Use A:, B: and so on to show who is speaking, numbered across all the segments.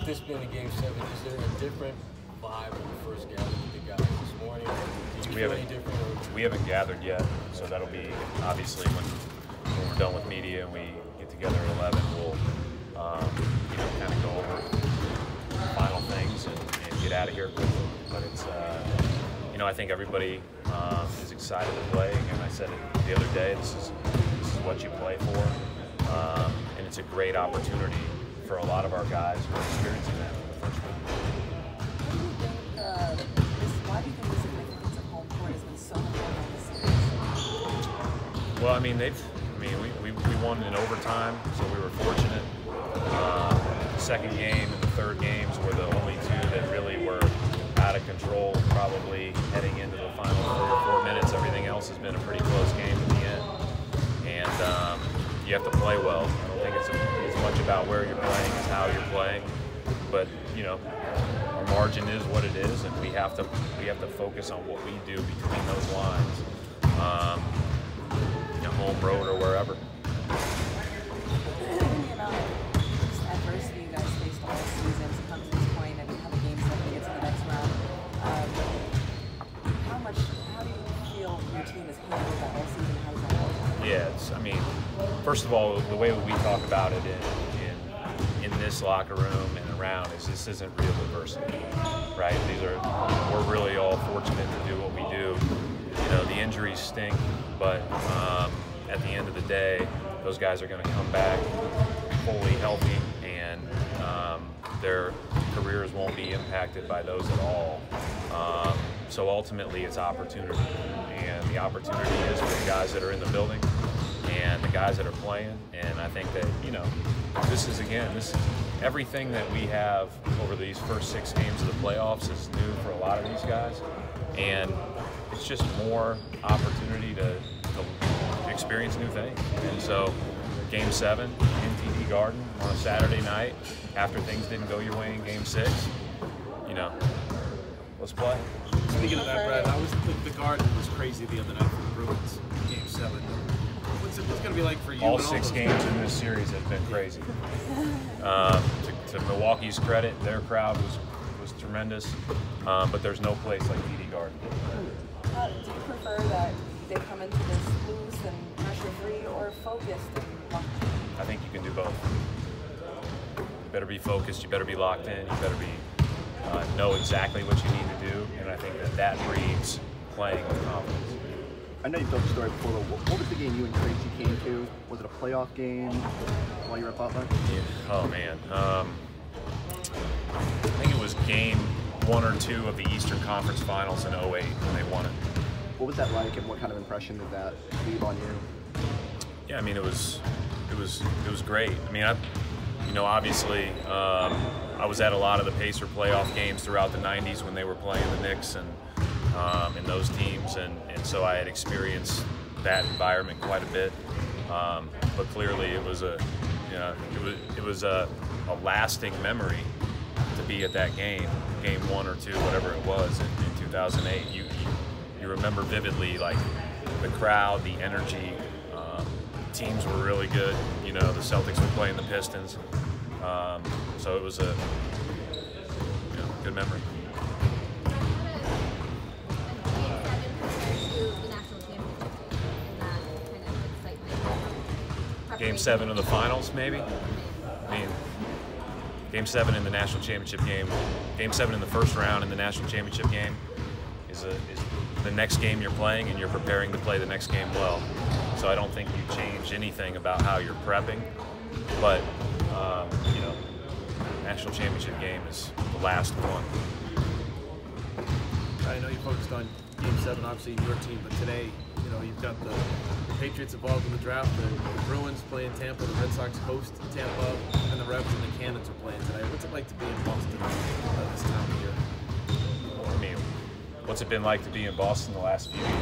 A: this being a game 7, is there a different vibe when you first gathered with the guys this morning? Do you feel any different?
B: We haven't gathered yet, so that'll be obviously when we're done with media and we get together at 11. We'll kind of go over final things and get out of here quickly. But it's I think everybody is excited to play. And I said it the other day. This is what you play for, and it's a great opportunity for a lot of our guys who are experiencing that in the first week.
C: Why do you think the significance of home court has been so important in this series?
B: Well, we won in overtime, so we were fortunate. The second game and the third games were the only two that really were out of control, probably heading into the final 3 or 4 minutes. Everything else has been a pretty close game at the end. And you have to play well. I don't think it's as much about where you're playing as how you're playing. But, our margin is what it is, and we have to focus on what we do between those lines, home, road, or wherever.
C: The amount of adversity you guys faced all season to come to this point and have a game 7 to get to the next round. How do you feel your team has handled that all season? How does that work?
B: Yeah, first of all, the way we talk about it in this locker room and around is this isn't real adversity, right? We're really all fortunate to do what we do. The injuries stink, but at the end of the day, those guys are going to come back fully healthy, and their careers won't be impacted by those at all. So ultimately, it's opportunity, and the opportunity is for the guys that are in the building and the guys that are playing. And I think that this is everything that we have over these first 6 games of the playoffs is new for a lot of these guys, and it's just more opportunity to experience new things. And so game 7 in TD Garden on a Saturday night after things didn't go your way in game 6, let's play.
D: Speaking of that, Brad, the Garden was crazy the other night for the Bruins, game 7. What's it going to be like for you?
B: All 6 games in this series have been crazy. To Milwaukee's credit, their crowd was tremendous, but there's no place like TD Garden.
C: Do you prefer that they come into this loose and pressure-free, or focused and locked in?
B: I think you can do both. You better be focused, you better be locked in, you better be know exactly what you need to do, and I think that breeds playing with confidence.
E: I know you told the story before, but what was the game you and Tracy came to? Was it a playoff game while you were at Butler?
B: Yeah. Oh, man. I think it was game 1 or 2 of the Eastern Conference Finals in 2008 when they won it.
E: What was that like, and what kind of impression did that leave on you?
B: Yeah, it was great. Obviously, I was at a lot of the Pacer playoff games throughout the 90s when they were playing the Knicks and those teams, and so I had experienced that environment quite a bit. But clearly, it was a lasting memory to be at that game 1 or 2, whatever it was in 2008. You remember vividly, like, the crowd, the energy. Teams were really good. The Celtics were playing the Pistons. So it was a good memory. Game 7 of the finals, maybe? Game 7 in the national championship game, Game 7 in the first round in the national championship game is the next game you're playing, and you're preparing to play the next game well. So I don't think you change anything about how you're prepping, but national championship game is the last one.
D: I know you focused on game 7, obviously your team, but today, you've got the Patriots involved in the draft, the Bruins play in Tampa, the Red Sox host Tampa, and the Revs and the Cannons are playing today. What's it like to be in Boston this time of year?
B: What's it been like to be in Boston the last few years?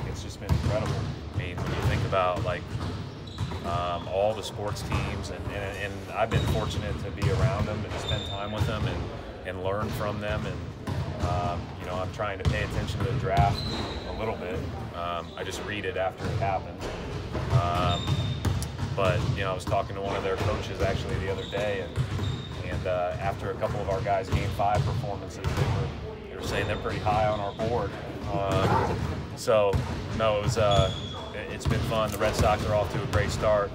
B: It's just been incredible. When you think about all the sports teams, and I've been fortunate to be around them and spend time with them and learn from them, and I'm trying to pay attention to the draft a little bit. I just read it after it happens. But I was talking to one of their coaches actually the other day, and And after a couple of our guys' Game 5 performances, they were saying they're pretty high on our board. So no, it's been fun. The Red Sox are off to a great start.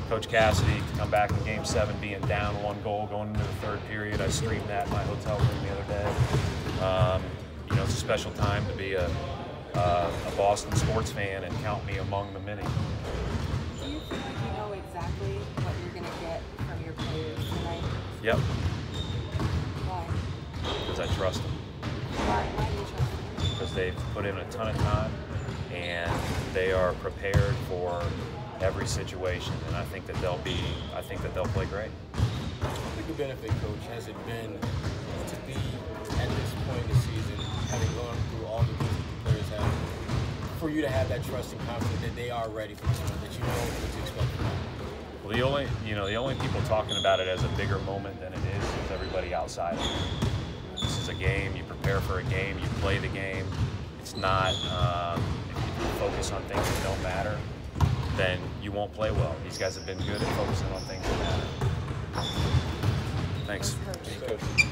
B: Coach Cassidy to come back in Game 7 being down 1 goal going into the 3rd period. I streamed that in my hotel room the other day. You know, it's a special time to be a Boston sports fan, and count me among the many.
C: Do you feel like you know exactly what you're going to get from your players tonight?
B: Yep.
C: Why?
B: Because I trust them.
C: Why do you trust them?
B: Because they've put in a ton of time and they are prepared for every situation, and I think that they'll play great.
A: How big a benefit, Coach, has it been to be at this point in the season, having gone through all the things that the players have, for you to have that trust and confidence that they are ready for this one, that you know what to expect from them?
B: Well, the only people talking about it as a bigger moment than it is everybody outside of it. This is a game. You prepare for a game. You play the game. It's not. If you focus on things that don't matter, then you won't play well. These guys have been good at focusing on things that matter. Thanks.
C: Coach.
A: Coach.